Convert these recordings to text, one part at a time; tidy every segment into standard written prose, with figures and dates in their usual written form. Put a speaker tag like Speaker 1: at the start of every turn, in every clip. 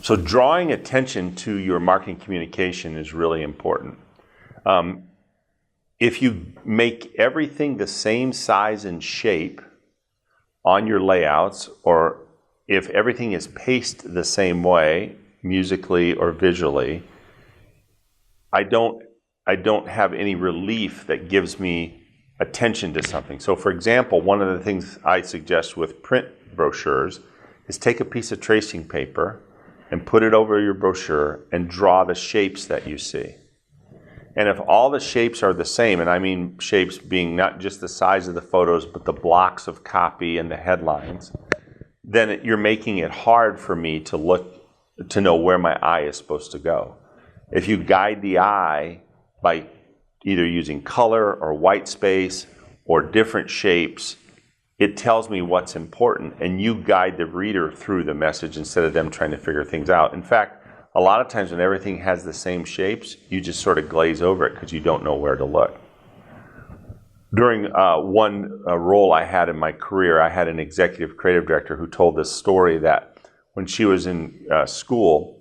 Speaker 1: So drawing attention to your marketing communication is really important. If you make everything the same size and shape on your layouts, or if everything is paced the same way, musically or visually, I don't have any relief that gives me attention to something. So for example, one of the things I suggest with print brochures is take a piece of tracing paper and put it over your brochure and draw the shapes that you see. And if all the shapes are the same, and I mean shapes being not just the size of the photos, but the blocks of copy and the headlines, then you're making it hard for me to know where my eye is supposed to go. If you guide the eye by either using color or white space or different shapes, it tells me what's important, and you guide the reader through the message instead of them trying to figure things out. In fact, a lot of times when everything has the same shapes, you just sort of glaze over it because you don't know where to look. During one role I had in my career, I had an executive creative director who told this story that when she was in school,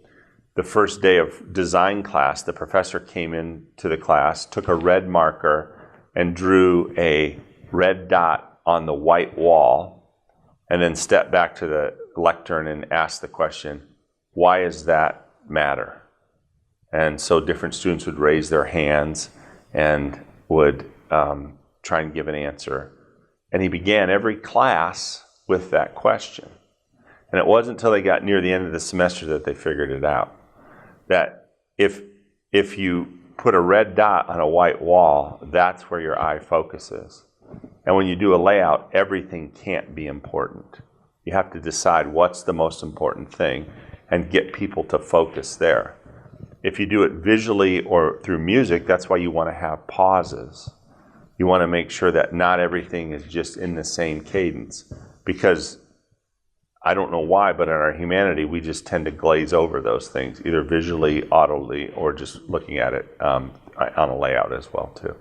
Speaker 1: the first day of design class, the professor came into the class, took a red marker, and drew a red dot on the white wall, and then stepped back to the lectern and asked the question, why does that matter? And so different students would raise their hands and would try and give an answer. And he began every class with that question. And it wasn't until they got near the end of the semester that they figured it out. That if you put a red dot on a white wall, that's where your eye focuses. And when you do a layout, everything can't be important. You have to decide what's the most important thing and get people to focus there. If you do it visually or through music, that's why you want to have pauses. You want to make sure that not everything is just in the same cadence, because I don't know why, but in our humanity, we just tend to glaze over those things, either visually, audibly, or just looking at it on a layout as well, too.